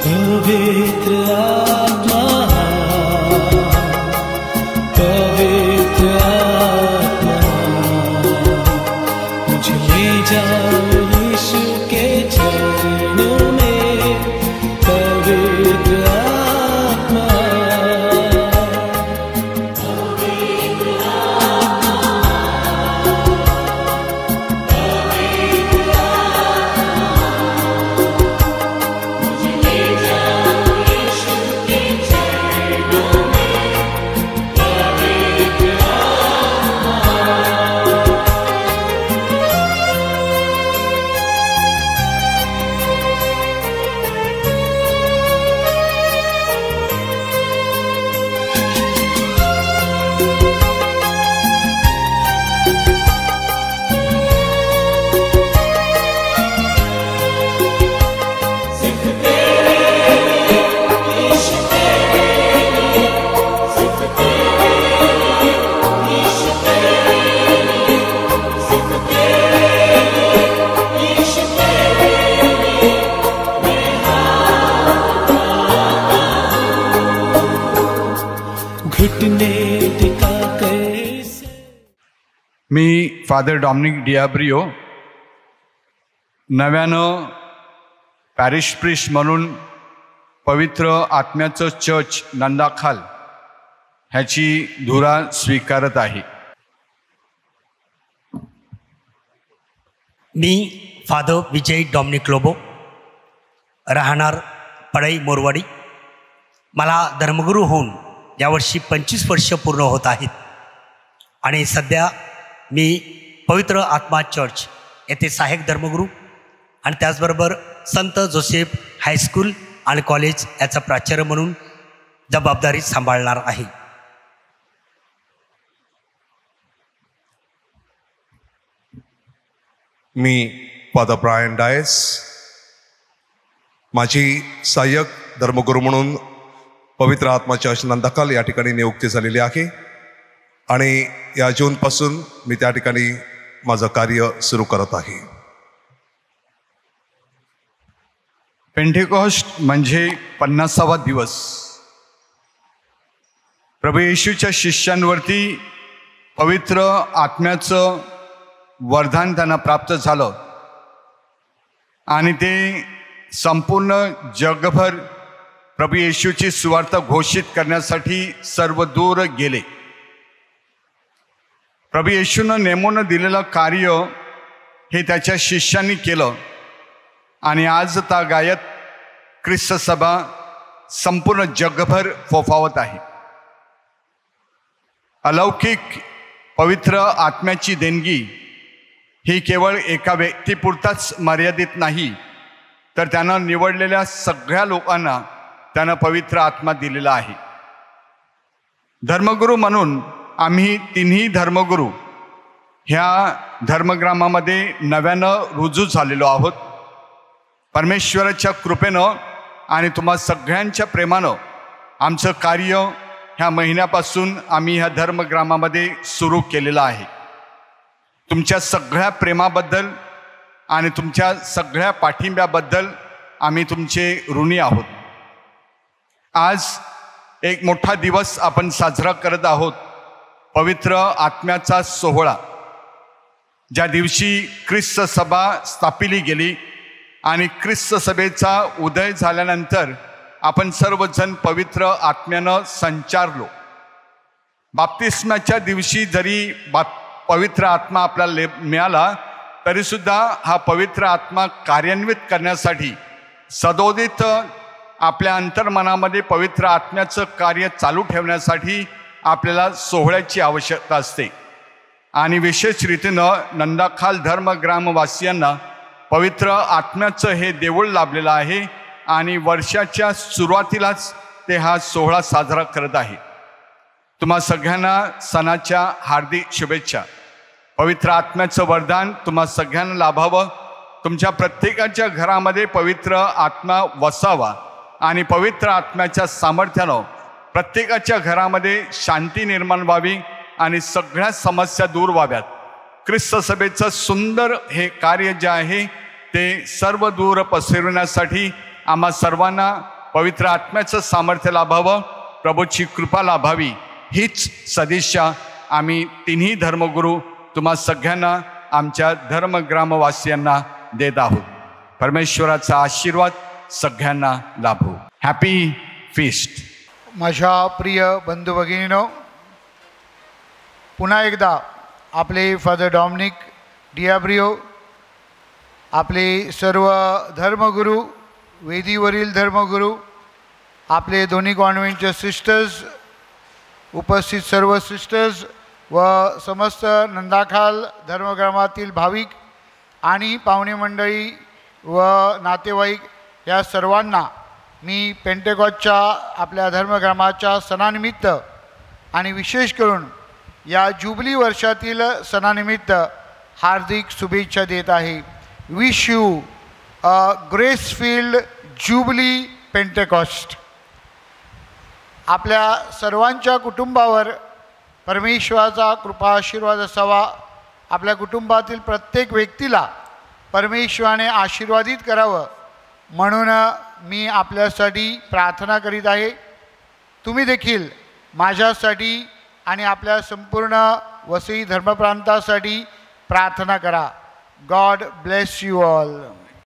पवित्र आत्मा पवित्र आत्मा मुझे ले जाओ यीशु के चरणों में पवित्र आत्मा पवित्र आत्मा पवित्र आत्मा मुझे ले जाओ यीशु के चरणों में पवित्र घुटने टिका कैसे। मी फादर डॉमिनिक डियाब्रिओ नव्यानं पॅरिश प्रिस्ट म्हणून पवित्र आत्म्याचं चर्च नंदाखाल ह्याची धुरा स्वीकारत आहे. मी फादर विजय डॉमिनिक लोबो राहणार पडई मोरवाडी. मला धर्मगुरू होऊन यावर्षी 25 वर्ष पूर्ण होत आहेत आणि सध्या मी पवित्र आत्मा चर्च येथे सहाय्यक धर्मगुरू आणि त्याचबरोबर संत जोसेफ हायस्कूल आणि कॉलेज याचा प्राचार्य म्हणून जबाबदारी सांभाळणार आहे. मी फादर ब्रायन डायस माझी सहाय्यक धर्मगुरू म्हणून पवित्र आत्मा चर्च नंदाखाल या ठिकाणी नियुक्ती झालेली आहे आणि या जूनपासून मी त्या ठिकाणी माझं कार्य सुरू करत आहे. पेंटेकॉस्ट म्हणजे 50वा दिवस. प्रभू येशूच्या शिष्यांवरती पवित्र आत्म्याचं वरदान त्यांना प्राप्त झालं आणि ते संपूर्ण जगभर प्रभू येशूची सुवार्ता घोषित करण्यासाठी सर्व दूर गेले. प्रभू येशूनं नेमून दिलेलं कार्य हे त्याच्या शिष्यांनी केलं आणि आज तागायत ख्रिस्त सभा संपूर्ण जगभर फोफावत आहे. अलौकिक पवित्र आत्म्याची देणगी ही केवळ एका व्यक्तीपुरताच मर्यादित नाही, तर त्यानं निवडलेल्या सगळ्या लोकांना त्यानं पवित्र आत्मा दिलेला आहे. धर्मगुरू म्हणून आम्ही तिन्ही धर्मगुरू ह्या धर्मग्रामामध्ये नव्यानं रुजू झालेलो आहोत. परमेश्वराच्या कृपेनं आणि तुम्हा सगळ्यांच्या प्रेमानं आमचं कार्य ह्या महिन्यापासून आम्ही ह्या धर्मग्रामामध्ये सुरू केलेलं आहे. तुमच्या सगळ्या प्रेमाबद्दल आणि तुमच्या सगळ्या पाठिंब्याबद्दल आम्ही तुमचे ऋणी आहोत. आज एक मोठा दिवस आपण साजरा करत आहोत, पवित्र आत्म्याचा सोहळा. ज्या दिवशी ख्रिस्त सभा स्थापिली गेली आणि ख्रिस्त सभेचा उदय झाल्यानंतर आपण सर्वजण पवित्र आत्म्यानं संचारलो. बाप्तिस्माच्या दिवशी जरी पवित्र आत्मा आपल्याला मिळाला तरीसुद्धा हा पवित्र आत्मा कार्यान्वित करण्यासाठी सदोदित आपल्या अंतर्मनामध्ये पवित्र आत्म्याचं कार्य चालू ठेवण्यासाठी आपल्याला सोहळ्याची आवश्यकता असते. आणि विशेष रीतीनं नंदाखाल धर्मग्रामवासियांना पवित्र आत्म्याचं हे देऊळ लाभलेलं आहे आणि वर्षाच्या सुरुवातीलाच ते हा सोहळा साजरा करत आहे. तुम्हा सगळ्यांना सणाच्या हार्दिक शुभेच्छा. पवित्र आत्म्याचं वरदान तुम्हा सगळ्यांना लाभावं. तुमच्या प्रत्येकाच्या घरामध्ये पवित्र आत्मा वसावा आणि पवित्र आत्म्याच्या सामर्थ्यानं प्रत्येकाच्या घरामध्ये शांती निर्माण व्हावी आणि सगळ्या समस्या दूर व्हाव्यात. ख्रिस्त सभेचं सुंदर हे कार्य जे आहे ते सर्व दूर पसरवण्यासाठी आम्हा सर्वांना पवित्र आत्म्याचं सामर्थ्य लाभावं, प्रभूची कृपा लाभावी, हीच सदिच्छा आम्ही तिन्ही धर्मगुरू तुम्हा सगळ्यांना, आमच्या धर्मग्रामवासियांना देत आहोत. परमेश्वराचा आशीर्वाद सगळ्यांना लाभो. Happy feast. माझ्या प्रिय बंधू भगिनीनो, पुन्हा एकदा आपले फादर डॉमिनिक डियाब्रिओ, आपले सर्व धर्मगुरू, वेदीवरील धर्मगुरू, आपले दोन्ही कॉन्व्हेंटचे सिस्टर्स, उपस्थित सर्व सिस्टर्स व समस्त नंदाखाल धर्मग्रामातील भाविक आणि पाहुणे मंडळी व नातेवाईक या सर्वांना मी पेंटेकॉस्टच्या आपल्या धर्मग्रामाच्या सणानिमित्त आणि विशेष करून या जुबली वर्षातील सणानिमित्त हार्दिक शुभेच्छा देत आहे. Wish you a grace field jubilee Pentecost. आपल्या सर्वांच्या कुटुंबावर परमेश्वराचा कृपा आशीर्वाद असावा. आपल्या कुटुंबातील प्रत्येक व्यक्तीला परमेश्वराने आशीर्वादित करावं म्हणून मी आपल्यासाठी प्रार्थना करीत आहे. तुम्ही देखील माझ्यासाठी आणि आपल्या संपूर्ण वसई धर्मप्रांतासाठी प्रार्थना करा. God bless you all.